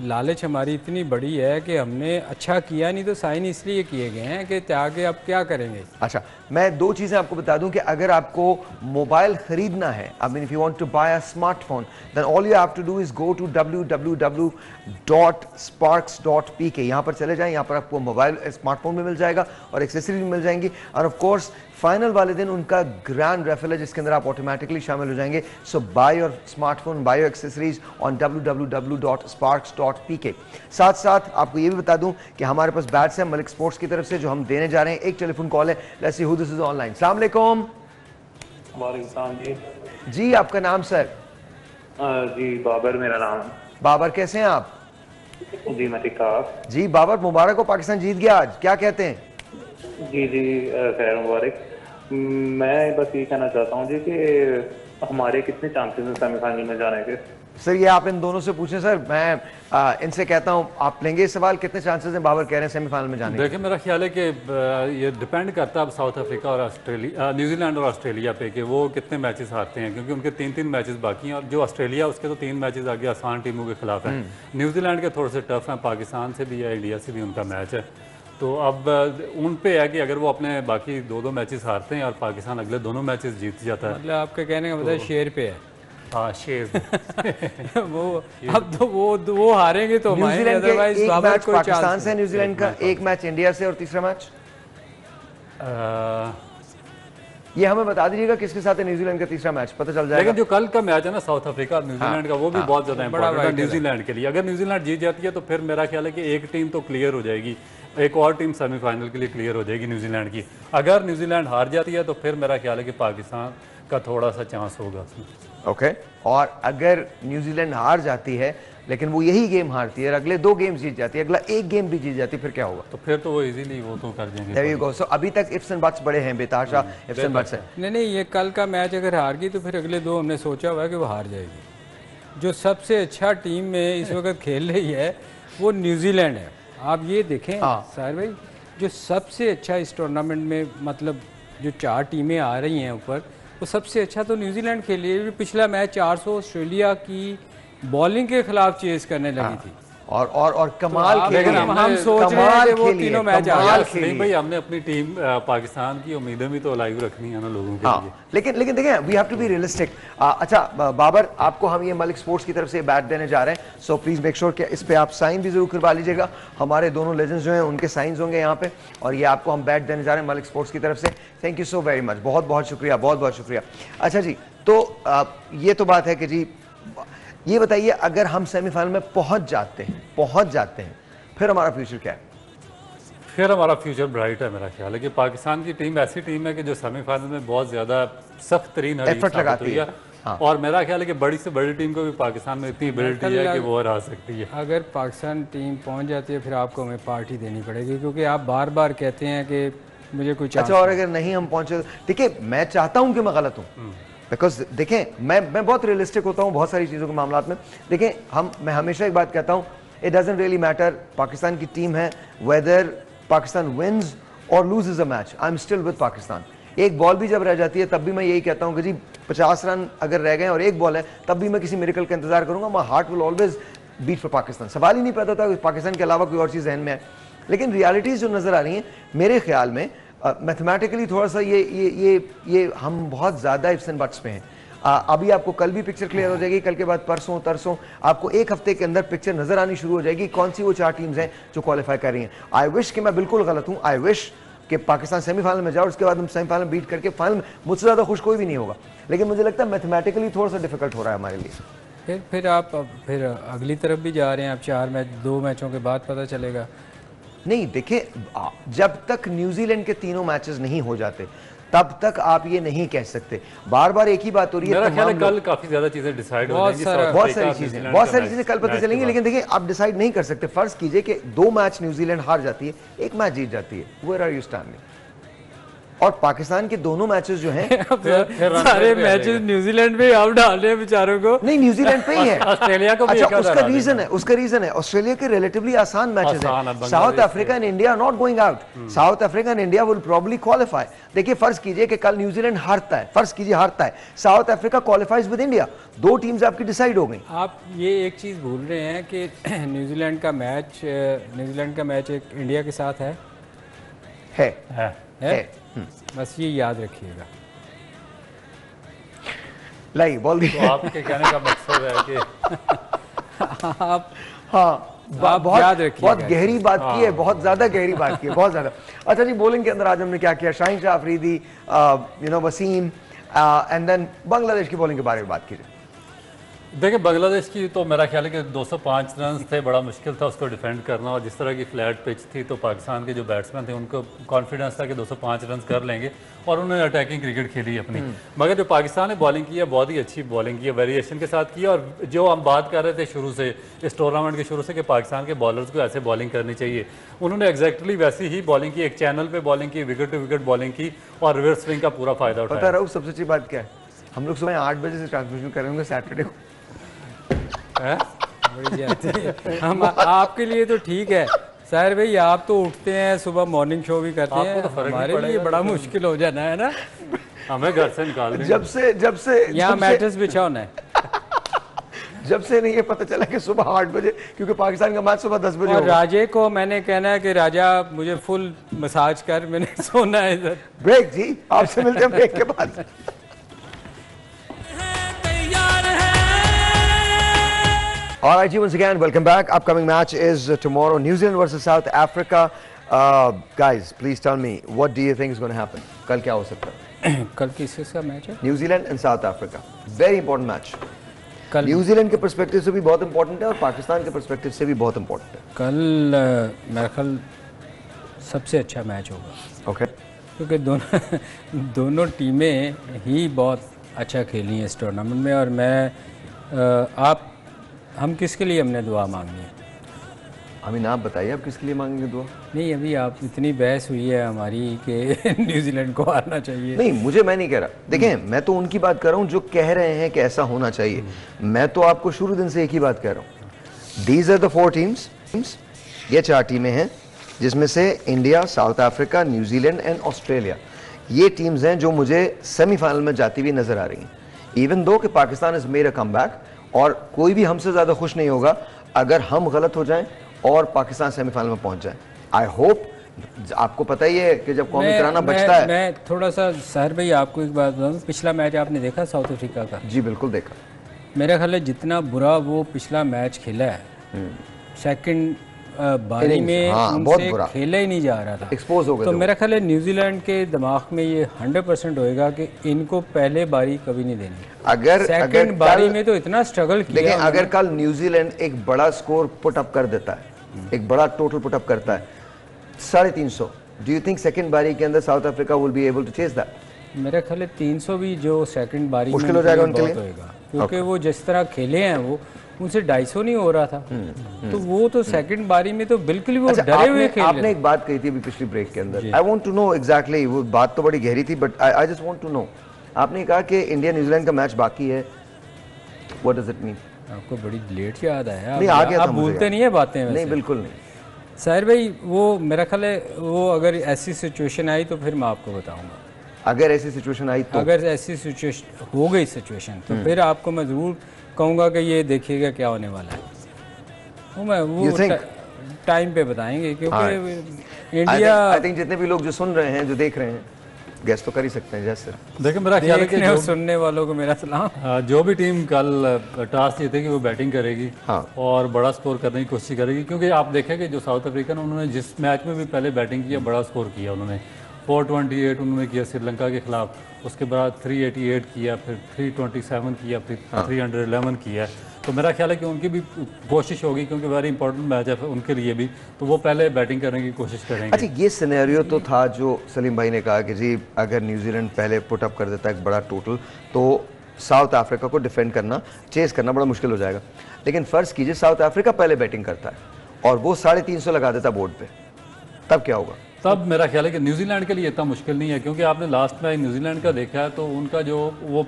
लालच हमारी इतनी बड़ी है कि हमने अच्छा किया नहीं, तो साइन इसलिए किए गए हैं कि आगे अब क्या करेंगे। अच्छा, मैं 2 चीज़ें आपको बता दूं कि अगर आपको मोबाइल खरीदना है, I mean if you want to buy a smartphone, then all you have to do is go to www.sparks.pk। यहाँ पर चले जाएं, यहाँ पर आपको मोबाइल स्मार्टफोन भी मिल जाएगा और एक्सेसरीज भी मिल जाएंगी, और ऑफ कोर्स फाइनल वाले दिन उनका ग्रैंड रेफरल है जिसके अंदर आप ऑटोमेटिकली शामिल हो जाएंगे। So buy your smartphone, buy your accessories on www.sparks.pk। साथ साथ आपको ये भी बता दूं कि हमारे पास बैट्स हैं मलिक स्पोर्ट्स की तरफ से जो हम देने जा रहे हैं। एक टेलीफोन कॉल है, let's see who this is online. अस्सलाम वालेकुम। जी, आपका नाम सर? जी बाबर मेरा नाम। बाबर, कैसे हैं आप? जी मैं ठीक ठाक। जी बाबर, मुबारक हो, पाकिस्तान जीत गया आज, क्या कहते हैं? जी जी खैर मुबारक। मैं बस ये कहना चाहता हूँ जी कि हमारे कितने चांसेस हैं सेमीफाइनल में जाने के? सर ये आप इन दोनों से पूछें सर, मैं इनसे कहता हूँ आप लेंगे सवाल, कितने चांसेस हैं बाबर कह रहे हैं सेमीफाइनल में जाने के? देखिए मेरा ख्याल है कि ये डिपेंड करता है अब साउथ अफ्रीका और ऑस्ट्रेलिया, न्यूजीलैंड और ऑस्ट्रेलिया पे कि वो कितने मैचेस हारते हैं, क्योंकि उनके 3-3 मैचेस बाकी हैं। और जो ऑस्ट्रेलिया उसके तो 3 मैचेस आगे आसान टीमों के खिलाफ हैं। न्यूजीलैंड के थोड़े से टफ हैं, पाकिस्तान से भी है, इंडिया से भी उनका मैच है। तो अब उन पे है कि अगर वो अपने बाकी 2-2 मैचेस हारते हैं और पाकिस्तान अगले दोनों मैचेस जीत जाता है। मतलब आपके कहने का मतलब शेर पे है। हाँ शेर वो अब तो वो हारेंगे तो न्यूजीलैंड के एक मैच पाकिस्तान से, न्यूजीलैंड का एक मैच इंडिया से और तीसरा मैच ये हमें बता दीजिएगा किसके साथ है न्यूजीलैंड का तीसरा मैच, पता चल जाएगा। लेकिन जो कल का मैच है ना साउथ अफ्रीका और न्यूजीलैंड का, वो भी बहुत ज्यादा इंपॉर्टेंट है न्यूजीलैंड के लिए। अगर न्यूजीलैंड जीत जाती है तो फिर मेरा ख्याल है कि एक टीम तो क्लियर हो जाएगी, एक और टीम सेमीफाइनल के लिए क्लियर हो जाएगी न्यूजीलैंड की। अगर न्यूजीलैंड हार जाती है तो फिर मेरा ख्याल है कि पाकिस्तान का थोड़ा सा चांस होगा उसमें। ओके, और अगर न्यूजीलैंड हार जाती है लेकिन वो यही गेम हारती है और अगले 2 गेम जीत जाती है, अगला एक गेम भी जीत जाती है, फिर क्या होगा? तो फिर तो वो इजीली वो तो कर देंगे। There you go. So, अभी तक इफ्स एंड बट्स बड़े हैं, बेताशा इफ्स एंड बट्स है। नहीं, ये कल का मैच अगर हार गई तो फिर अगले 2 हमने सोचा हुआ है कि वो हार जाएगी। जो सबसे अच्छा टीम में इस वक्त खेल रही है वो न्यूजीलैंड है। आप ये देखें साहिर भाई, जो सबसे अच्छा इस टूर्नामेंट में, मतलब जो 4 टीमें आ रही हैं ऊपर, वो सबसे अच्छा तो न्यूजीलैंड खेली है। पिछला मैच 400 ऑस्ट्रेलिया की बॉलिंग के खिलाफ चेस करने लगी थी और कमाल तो खेली, हम सोच रहे हैं कि वो तीनों मैच नहीं भाई, हमने अपनी टीम पाकिस्तान की उम्मीदें भी तो लाइव रखनी है ना लोगों के लिए। लेकिन देखें, we have to be realistic. अच्छा बाबर, आपको हम ये मलिक स्पोर्ट्स की तरफ से बैट देने जा रहे हैं, सो प्लीज मेक श्योर कि इस पे आप साइन भी जरूर करवा लीजिएगा। हमारे दोनों लेजेंड्स जो हैं उनके साइंस होंगे यहाँ पे, और ये आपको हम बैट देने जा रहे हैं मलिक स्पोर्ट्स की तरफ से। Thank you so very much, बहुत बहुत शुक्रिया, बहुत बहुत शुक्रिया। अच्छा जी, तो ये तो बात है कि जी, ये बताइए अगर हम सेमीफाइनल में पहुंच जाते हैं फिर हमारा फ्यूचर क्या है? फिर हमारा फ्यूचर ब्राइट है। मेरा ख्याल है कि पाकिस्तान की टीम ऐसी टीम है कि जो सेमीफाइनल में बहुत ज्यादा सख्त तरीन एफर्ट लगाती है। और मेरा ख्याल है कि बड़ी से बड़ी टीम को भी पाकिस्तान में इतनी एबिलिटी है कि वो हरा सकती है। अगर पाकिस्तान टीम पहुंच जाती है फिर आपको हमें पार्टी देनी पड़ेगी, क्योंकि आप बार बार कहते हैं कि मुझे कुछ। अच्छा, और अगर नहीं हम पहुंचे, देखिए मैं चाहता हूं कि मैं गलत हूं, बिकॉज देखें मैं बहुत रियलिस्टिक होता हूं बहुत सारी चीज़ों के मामलात में। देखें, मैं हमेशा एक बात कहता हूं, it doesn't really matter Pakistan की टीम है, वेदर पाकिस्तान विन्स और loses a match, I am still with Pakistan. एक बॉल भी जब रह जाती है तब भी मैं यही कहता हूं कि जी 50 रन अगर रह गए और एक बॉल है तब भी मैं किसी मिरेकल का इंतजार करूंगा। My heart will always beat for Pakistan. सवाल ही नहीं पैदा था पाकिस्तान के अलावा कोई और चीज़ जहन में है। लेकिन रियलिटीज़ जो नज़र आ रही हैं मेरे ख्याल में, मैथमेटिकली थोड़ा सा ये हम बहुत ज़्यादा इफ्स एंड बट्स पे हैं। अभी आपको कल भी पिक्चर क्लियर हो जाएगी, कल के बाद परसों तरसों आपको एक हफ्ते के अंदर पिक्चर नजर आनी शुरू हो जाएगी कौन सी वो 4 टीम्स हैं जो क्वालिफाई कर रही हैं। आई विश कि मैं बिल्कुल गलत हूं, आई विश कि पाकिस्तान सेमीफाइनल में जाओ, उसके बाद हम सेमीफाइनल बीट करके फाइनल में, मुझसे ज़्यादा खुश कोई भी नहीं होगा। लेकिन मुझे लगता है मैथमेटिकली थोड़ा सा डिफिकल्ट हो रहा है हमारे लिए। फिर आप फिर अगली तरफ भी जा रहे हैं, आप 4 मैच 2 मैचों के बाद पता चलेगा। नहीं देखिए, जब तक न्यूजीलैंड के 3 मैचेस नहीं हो जाते तब तक आप ये नहीं कह सकते। बार बार एक ही बात हो रही है। मेरा ख्याल है कल काफी ज्यादा चीजें डिसाइड हो जाएंगी, बहुत सारी चीजें कल पता चलेंगी। लेकिन देखिए, आप डिसाइड नहीं कर सकते। फर्ज कीजिए कि 2 मैच न्यूजीलैंड हार जाती है, 1 मैच जीत जाती है, वेयर आर यू स्टैंडिंग? और पाकिस्तान के दोनों मैचेस जो हैं सारे मैचेस न्यूजीलैंड पे आउट डाल रहे हैं बेचारों को। नहीं, न्यूजीलैंड पे ही है। ऑस्ट्रेलिया को भी अच्छा, उसका रीजन है ऑस्ट्रेलिया के रिलेटिवली आसान मैचेस हैं। South Africa and India not going out, south Africa and India will probably qualify. देखिए, फर्ज कीजिए कि कल न्यूजीलैंड हारता है, south Africa qualifies with India, 2 teams आपकी डिसाइड हो गई। आप ये एक चीज भूल रहे हैं कि न्यूजीलैंड का मैच एक इंडिया के साथ है। बस ये याद रखिएगा। लाई बोल दी। तो आपके कहने का मकसद है कि आप बहुत गहरी बात की है, बहुत ज्यादा गहरी बात की है, बहुत ज्यादा। अच्छा जी, बॉलिंग के अंदर आज हमने क्या किया? शाहीन शाह अफरीदी, वसीम, एंड देन बांग्लादेश की बॉलिंग के बारे में बात कीजिए। देखिए, बांग्लादेश की तो मेरा ख्याल है कि 205 रन थे, बड़ा मुश्किल था उसको डिफेंड करना। और जिस तरह की फ्लैट पिच थी तो पाकिस्तान के जो बैट्समैन थे उनको कॉन्फिडेंस था कि 205 रन कर लेंगे और उन्होंने अटैकिंग क्रिकेट खेली अपनी। मगर जो पाकिस्तान ने बॉलिंग की है, बहुत ही अच्छी बॉलिंग की है, वेरिएशन के साथ की है। और जो हम बात कर रहे थे शुरू से, इस टूर्नामेंट के शुरू से, कि पाकिस्तान के बॉलर्स को ऐसे बॉलिंग करनी चाहिए, उन्होंने एग्जैक्टली वैसी ही बॉलिंग की, एक चैनल पर बॉलिंग की, विकेट टू विकेट बॉलिंग की और रिवर्स स्विंग का पूरा फायदा उठाया। पता रहा सबसे अच्छी बात क्या है? हम लोग सुबह 8 बजे से ट्रांसमिशन करेंगे सैटरडे को। हम आपके लिए तो ठीक है साहिर भाई, आप तो उठते हैं सुबह, मॉर्निंग शो भी करते हैं, तो हमारे लिए बड़ा मुश्किल हो जाना है ना। हमें घर से निकाल दें। जब से यहाँ मैट्रेस बिछाना है। जब से नहीं ये पता चला कि सुबह 8 बजे, क्योंकि पाकिस्तान का मैच सुबह 10 बजे और राजे को मैंने कहना है कि राजा मुझे फुल मसाज कर, मैंने सोना है इधर। ब्रेक जी, आपसे मिलते हैं ब्रेक के बाद। All right, once again, welcome back. Upcoming match is tomorrow, New Zealand versus South Africa. Guys, please tell me, what do you think is going to happen? कल क्या हो सकता है? कल किसका मैच है? New Zealand and south Africa, very important match. कल न्यूजीलैंड के पर्सपेक्टिव से भी बहुत इंपॉर्टेंट है और पाकिस्तान के पर्सपेक्टिव से भी बहुत इंपॉर्टेंट है। कल मेरा ख्याल सबसे अच्छा मैच होगा। ओके क्योंकि दोनों टीमें ही बहुत अच्छा खेली हैं इस टूर्नामेंट में। और हम किसके लिए हमने दुआ मांगनी है? अमीन आप बताइए, आप किसके लिए मांगेंगे दुआ? नहीं, अभी आप इतनी बहस हुई है हमारी कि न्यूजीलैंड को हारना चाहिए। नहीं, मैं नहीं कह रहा। देखें, मैं तो उनकी बात कर रहा हूँ जो कह रहे हैं कि ऐसा होना चाहिए। मैं तो आपको शुरू दिन से एक ही बात कह रहा हूँ। दीज आर द 4 टीम्स, ये 4 टीमें हैं जिसमें से India, South Africa, New Zealand and Australia, ये टीम्स हैं जो मुझे सेमीफाइनल में जाती हुई नजर आ रही हैं। इवन दो कि Pakistan is made a comeback, और कोई भी हमसे ज्यादा खुश नहीं होगा अगर हम गलत हो जाएं और पाकिस्तान सेमीफाइनल में पहुंच जाए। आई होप, आपको पता ही है कि जब कौमी तराना बचता है। मैं थोड़ा सा सहर भाई आपको एक बात बताऊं, पिछला मैच आपने देखा साउथ अफ्रीका का? जी बिल्कुल देखा। मेरा ख्याल है जितना बुरा वो पिछला मैच खेला है, सेकंड बारी में उनसे खेला ही नहीं जा रहा था, एक्सपोज हो गए। तो मेरा ख्याल है न्यूजीलैंड के दिमाग में ये 100% होएगा कि इनको पहले बारी कभी नहीं देनी। अगर सेकंड बारी में तो इतना स्ट्रगल किया। देखिए, अगर कल न्यूजीलैंड एक बड़ा स्कोर पुट अप कर देता है, एक बड़ा टोटल पुट अप करता है 350, डू यू थिंक सेकंड बारी के अंदर South Africa will be able to chase that? मेरा ख्याल है 300 भी जो सेकंड बारी मुश्किल हो जाएगा उनके लिए, क्योंकि वो जिस तरह खेले हैं वो उनसे 250 नहीं हो रहा था। तो वो तो सेकंड बारी में तो बिल्कुल भी वो डरे हुए खेल रहे। आपने एक बात कही थी अभी पिछली ब्रेक के अंदर, I want to know exactly, वो बात तो बड़ी गहरी थी but I just want to know. आपने कहा कि इंडिया न्यूजीलैंड का मैच बाकी है, व्हाट डज इट मीन? आपको बड़ी लेट याद आया। नहीं, आ गया था, आप भूलते नहीं है बातें वैसे। नहीं, बिल्कुल नहीं साहिर भाई, वो मेरा ख्याल है वो अगर ऐसी सिचुएशन आई तो फिर मैं आपको बताऊंगा। अगर ऐसी सिचुएशन आई तो? अगर ऐसी सिचुएशन हो गई सिचुएशन तो फिर आपको मैं ज़रूर कहूँगा कि ये देखिएगा क्या होने वाला है। वो टाइम पे बताएंगे, क्योंकि इंडिया आई थिंक जितने भी लोग जो सुन रहे हैं, जो देख रहे हैं, गेस तो कर ही सकते हैं। जैसे देखिए, मेरा ख्याल है कि सुनने वालों को मेरा सलाम। जो भी टीम कल टॉस जीतेगी वो बैटिंग करेगी और बड़ा स्कोर करने की कोशिश करेगी, क्योंकि आप देखेंगे जो साउथ अफ्रीका ने, उन्होंने जिस मैच में भी पहले बैटिंग किया बड़ा स्कोर किया। उन्होंने 428 उन्होंने किया श्रीलंका के खिलाफ, उसके बाद 388 किया, फिर 327 किया, फिर 311 किया। तो मेरा ख्याल है कि उनकी भी कोशिश होगी, क्योंकि वेरी इंपॉर्टेंट मैच है उनके लिए भी, तो वो पहले बैटिंग करने की कोशिश करेंगे। अच्छा, ये सिनेरियो तो था जो सलीम भाई ने कहा कि जी अगर न्यूजीलैंड पहले पुट अप कर देता है एक बड़ा टोटल, तो साउथ अफ्रीका को डिफेंड करना, चेस करना बड़ा मुश्किल हो जाएगा। लेकिन फर्ज कीजिए साउथ अफ्रीका पहले बैटिंग करता है और वो 350 लगा देता बोर्ड पे, तब क्या होगा? तब मेरा ख्याल है कि न्यूजीलैंड के लिए इतना मुश्किल नहीं है, क्योंकि आपने लास्ट मैच न्यूजीलैंड का देखा है तो उनका जो वो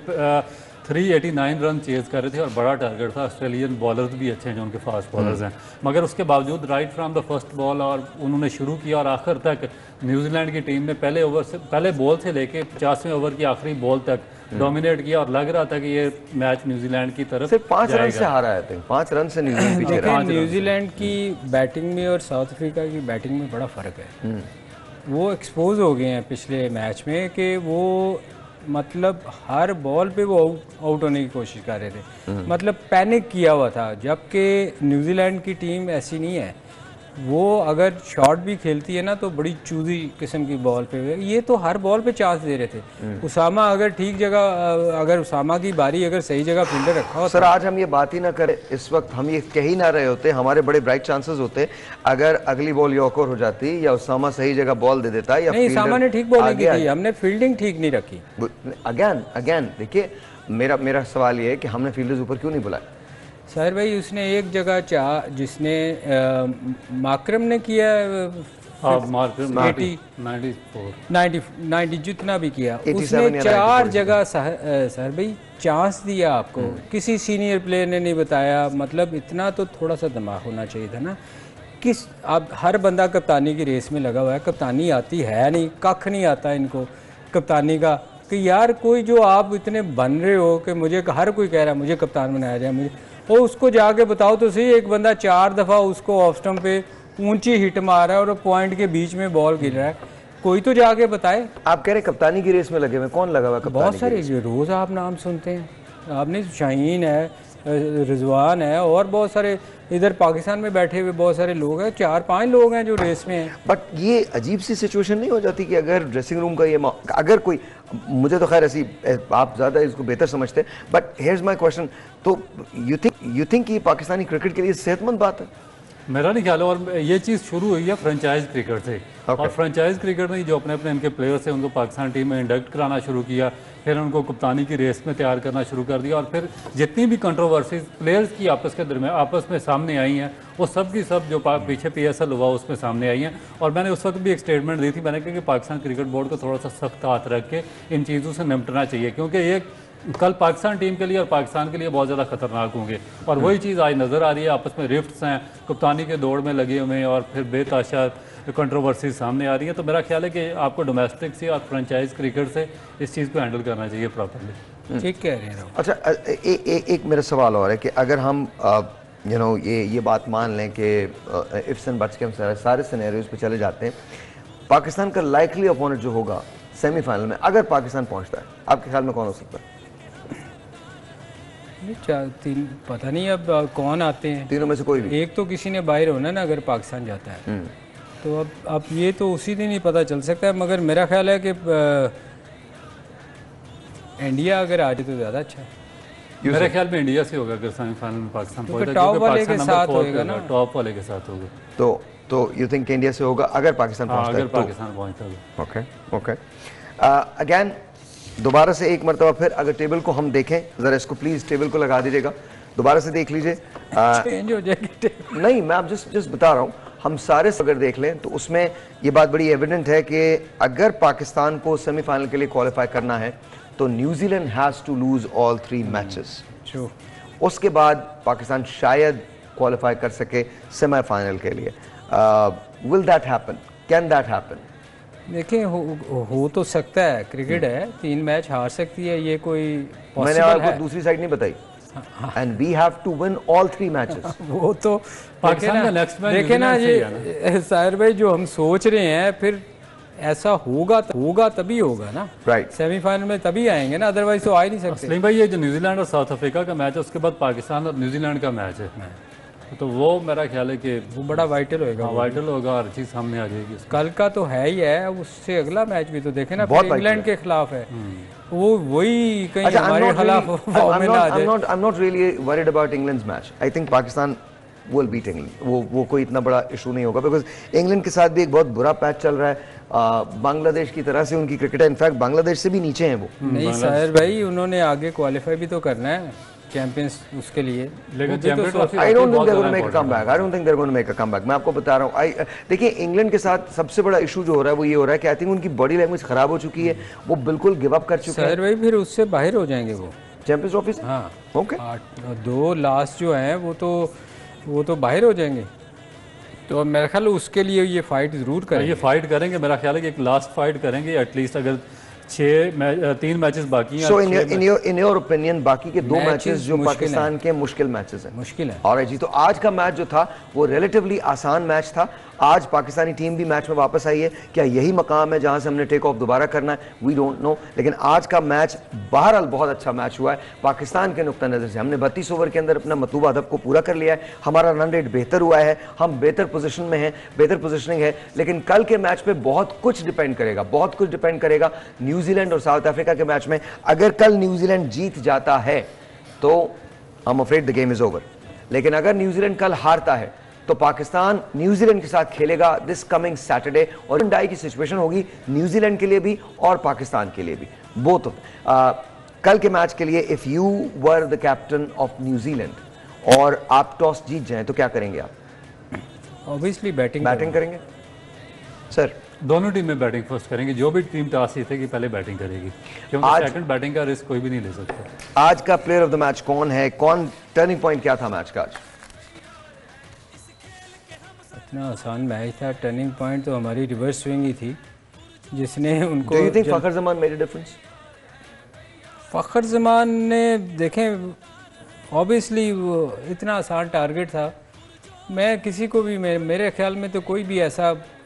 389 रन चेज कर रहे थे और बड़ा टारगेट था। ऑस्ट्रेलियन बॉलर्स भी अच्छे हैं जो उनके फास्ट बॉलर्स हैं, मगर उसके बावजूद right from the first ball और उन्होंने शुरू किया और आखिर तक न्यूजीलैंड की टीम ने पहले बॉल से लेके 50वें ओवर की आखिरी बॉल तक डोमिनेट किया और लग रहा था कि ये मैच न्यूजीलैंड की तरफ सिर्फ 5 रन से हारा है। 5 रन से न्यूजीलैंड पीछे रहा। न्यूजीलैंड की बैटिंग में और साउथ अफ्रीका की बैटिंग में बड़ा फ़र्क है। वो एक्सपोज हो गए हैं पिछले मैच में कि वो मतलब हर बॉल पे वो आउट होने की कोशिश कर रहे थे, मतलब पैनिक किया हुआ था। जबकि न्यूजीलैंड की टीम ऐसी नहीं है, वो अगर शॉट भी खेलती है ना तो बड़ी चूजी किस्म की बॉल पे, ये तो हर बॉल पे चांस दे रहे थे। उसामा अगर ठीक जगह, अगर उसामा की बारी अगर सही जगह फील्डर रखा होता। सर आज हम ये बात ही ना करें, इस वक्त हम ये कह ही ना रहे होते, हमारे बड़े ब्राइट चांसेस होते अगर अगली बॉल यॉर्कर हो जाती या उसामा सही जगह बॉल दे देता या नहीं, उसामा ने ठीक बॉलिंग की थी, हमने फील्डिंग ठीक नहीं रखी। अगेन देखिए, मेरा सवाल ये है कि हमने फील्डर्स ऊपर क्यों नहीं बुलाया? साहिर भाई, उसने एक जगह जिसने माकरम ने किया 90 जितना भी किया, उसने 4 जगह साहिर भाई चांस दिया आपको, किसी सीनियर प्लेयर ने नहीं बताया। मतलब इतना तो थोड़ा सा दिमाग होना चाहिए था ना। अब हर बंदा कप्तानी की रेस में लगा हुआ है, कप्तानी आती है नहीं, कख नहीं आता इनको कप्तानी का, कि यार कोई जो आप इतने बन रहे हो कि मुझे हर कोई कह रहा है मुझे कप्तान बनाया जाए, मुझे, और उसको जाके बताओ तो सही, एक बंदा 4 दफ़ा उसको ऑफ स्टंप पे ऊंची हिट मार रहा है और पॉइंट के बीच में बॉल गिर रहा है, कोई तो जाके बताए। आप कह रहे कप्तानी की रेस में लगे हुए, कौन लगा हुआ कप्तानी? बहुत सारे रोज आप नाम सुनते हैं, आपने शाहीन है, रिजवान है और बहुत सारे इधर पाकिस्तान में बैठे हुए बहुत सारे लोग हैं, 4-5 लोग हैं जो रेस में हैं। बट ये अजीब सी सिचुएशन नहीं हो जाती कि अगर ड्रेसिंग रूम का ये अगर कोई, मुझे तो खैर ऐसी, आप ज़्यादा इसको बेहतर समझते हैं, बट हियर्स माय क्वेश्चन, तो यू थिंक कि पाकिस्तानी क्रिकेट के लिए सेहतमंद बात है? मेरा नहीं ख्याल है, और ये चीज़ शुरू हुई है फ्रेंचाइज क्रिकेट से। और फ्रेंचाइज क्रिकेट ने जो अपने अपने इनके प्लेयर्स हैं उनको पाकिस्तान टीम में इंडक्ट कराना शुरू किया, फिर उनको कप्तानी की रेस में तैयार करना शुरू कर दिया, और फिर जितनी भी कंट्रोवर्सीज प्लेयर्स की आपस के दरमियान आपस में सामने आई हैं वो सब की सब जो पीछे PSL हुआ उसमें सामने आई हैं। और मैंने उस वक्त भी एक स्टेटमेंट दी थी, मैंने कहा कि पाकिस्तान क्रिकेट बोर्ड को थोड़ा सा सख्त हाथ रख के इन चीज़ों से निपटना चाहिए, क्योंकि ये कल पाकिस्तान टीम के लिए और पाकिस्तान के लिए बहुत ज़्यादा खतरनाक होंगे। और वही चीज़ आज नज़र आ रही है, आपस में रिफ्ट्स हैं, कप्तानी के दौड़ में लगे हुए हैं, और फिर बेताशा कंट्रोवर्सीज सामने आ रही है। तो मेरा ख्याल है कि आपको डोमेस्टिक से और फ्रेंचाइज क्रिकेट से इस चीज़ को हैंडल करना चाहिए प्रॉपरली। ठीक कह रहे हैं। अच्छा, एक मेरा सवाल और है कि अगर हम ये बात मान लें कि इफ्स एंड बट्स के हम सारे सिनेरियोज पे चले जाते हैं, पाकिस्तान का लाइकली अपोनेंट जो होगा सेमीफाइनल में, अगर पाकिस्तान पहुंचता है, आपके ख्याल में कौन हो सकता है? पता नहीं अब कौन आते हैं, तीनों में से कोई भी एक तो किसी ने बाहर होना ना अगर पाकिस्तान जाता है। तो अब ये तो उसी दिन ही पता चल सकता है, मगर मेरा ख्याल है कि इंडिया अगर आ जाए तो ज़्यादा अच्छा है। मेरे ख्याल में इंडिया से होगा अगर सेमीफाइनल में पाकिस्तान पहुंचे, टॉप वाले के साथ होगा ना, टॉप वाले के साथ होगा। तो यू थिंक इंडिया से होगा अगर पाकिस्तान पहुंचता है? अगर पाकिस्तान पहुंचता है। ओके अगेन दोबारा से एक मरतबा फिर अगर टेबल को हम देखें, ज़रा इसको प्लीज़ टेबल को लगा दीजिएगा, दोबारा से देख लीजिए। चेंज हो जाएगी नहीं, मैं आप जस्ट बता रहा हूँ, हम सारे अगर देख लें तो उसमें ये बात बड़ी एविडेंट है कि अगर पाकिस्तान को सेमीफाइनल के लिए क्वालिफाई करना है तो New Zealand has to lose all 3 matches. उसके बाद पाकिस्तान शायद क्वालिफाई कर सके सेमीफाइनल के लिए। Will that happen? Can that happen? देखिए हो तो सकता है, क्रिकेट है, 3 मैच हार सकती है, ये कोई मैंने आपको दूसरी साइड नहीं बताई, and we have to win all 3 matches. वो तो पाकिस्तान का नेक्स्ट मैच देखे ना, ये साहिर भाई जो हम सोच रहे हैं, फिर ऐसा होगा तभी होगा ना, राइट, सेमीफाइनल में तभी आएंगे ना, अदरवाइज तो आ ही नहीं सकते। नहीं भाई, ये जो न्यूजीलैंड और साउथ अफ्रीका का मैच है, उसके बाद पाकिस्तान और न्यूजीलैंड का मैच है, तो वो मेरा ख्याल है कि वो बड़ा वाइटल होगा। वाइटल होगा, हर चीज़ सामने आ जाएगी। कल का तो है ही है, उससे अगला मैच भी तो देखे ना, इंग्लैंड के खिलाफ है, वो वही कहीं हमारे खिलाफ I'm not really worried about England's match. I think Pakistan will beat England. वो कोई इतना बड़ा इशू नहीं होगा, बिकॉज इंग्लैंड के साथ भी एक बहुत बुरा पैच चल रहा है। बांग्लादेश की तरह से उनकी क्रिकेट है, इनफैक्ट बांग्लादेश से भी नीचे हैं वो। नहीं साहिर भाई, उन्होंने आगे क्वालिफाई भी तो करना है चैंपियंस उसके लिए, लेकिन I don't think they're going to make a comeback. I don't think they're going to make a comeback. मैं आपको बता रहा हूँ, देखिए इंग्लैंड के साथ सबसे बड़ा इशू जो हो रहा है वो ये हो रहा है कि आई थिंक उनकी बॉडी लैंग्वेज खराब हो चुकी है, वो बिल्कुल गिव अप कर चुके हैं। भाई फिर उससे बाहर हो जाएंगे वो चैंपियंस ट्रॉफी से। हाँ ओके, 2 लास्ट जो हैं वो तो बाहर हो जाएंगे, तो मेरा ख्याल उसके लिए ये फाइट जरूर करेंगे। ये फाइट करेंगे, मेरा ख्याल है कि एक लास्ट फाइट करेंगे एटलीस्ट, अगर 3 मैचेस बाकी हैं। So in your opinion बाकी के 2 मैचेस जो पाकिस्तान के मुश्किल मैचेस हैं? मुश्किल है। और जी, तो आज का मैच जो था वो रिलेटिवली आसान मैच था। आज पाकिस्तानी टीम भी मैच में वापस आई है, क्या यही मकाम है जहां से हमने टेक ऑफ दोबारा करना है? वी डोंट नो, लेकिन आज का मैच बहरहाल बहुत अच्छा मैच हुआ है पाकिस्तान के नुक्ता नज़र से। हमने 32 ओवर के अंदर अपना मतलूबा हदफ को पूरा कर लिया है, हमारा रन रेट बेहतर हुआ है, हम बेहतर पोजीशन में हैं, बेहतर पोजीशनिंग है। लेकिन कल के मैच पे बहुत कुछ डिपेंड करेगा न्यूजीलैंड और साउथ अफ्रीका के मैच में। अगर कल न्यूजीलैंड जीत जाता है तो I am afraid the game is over, लेकिन अगर न्यूजीलैंड कल हारता है तो पाकिस्तान न्यूजीलैंड के साथ खेलेगा दिस कमिंग सैटरडे, और डाई की सिचुएशन होगी न्यूजीलैंड के लिए भी और पाकिस्तान के लिए भी, बोथ। कल के मैच के लिए if you were the captain of New Zealand और आप टॉस जीत जाएं तो क्या करेंगे आप? ऑब्वियसली बैटिंग करेंगे सर। दोनों टीमें बैटिंग फर्स्ट करेंगी, जो भी टीम टॉस जीतेगी पहले बैटिंग करेगी, क्योंकि सेकंड बैटिंग का रिस्क कोई भी नहीं ले सकता। आज का प्लेयर ऑफ द मैच कौन है? कौन टर्निंग पॉइंट क्या था मैच का आज? इतना आसान मैच था, टर्निंग पॉइंट तो हमारी रिवर्स स्विंग ही थी जिसने उनको। Do you think Fakhar Zaman made a difference? Fakhar Zaman ने देखें, ऑब्वियसली वो इतना आसान टारगेट था, मैं किसी को भी मेरे ख्याल में तो कोई भी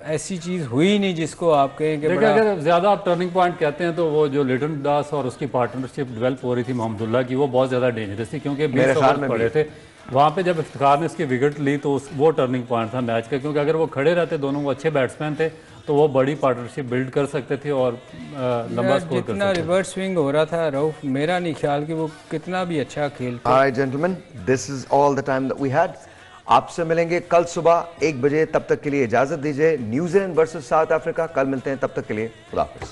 ऐसी चीज़ हुई नहीं जिसको आप कहें कि देखिए, बड़ा अगर ज़्यादा आप टर्निंग पॉइंट कहते हैं तो वो जो लिटन दास और उसकी पार्टनरशिप डेवलप हो रही थी मोहम्मदुल्लाह की, वो बहुत ज़्यादा डेंजरस थी, क्योंकि 20 ओवर पड़े थे वहाँ पे। जब इफ्तिखार ने इसकी विकेट ली तो वो टर्निंग पॉइंट था मैच का, क्योंकि अगर वो खड़े रहते, दोनों वो अच्छे बैट्समैन थे, तो वो बड़ी पार्टनरशिप बिल्ड कर सकते थे और लंबा स्कोर कर जितना सकते थे। रिवर्स स्विंग हो रहा था रऊफ, मेरा नहीं ख्याल कि वो कितना भी अच्छा खेलते। All right, gentlemen, this is all the time that we had. आपसे मिलेंगे कल सुबह 1 बजे, तब तक के लिए इजाजत दीजिए। न्यूजीलैंड वर्सेस साउथ अफ्रीका कल मिलते हैं, तब तक के लिए खुदा हाफिज।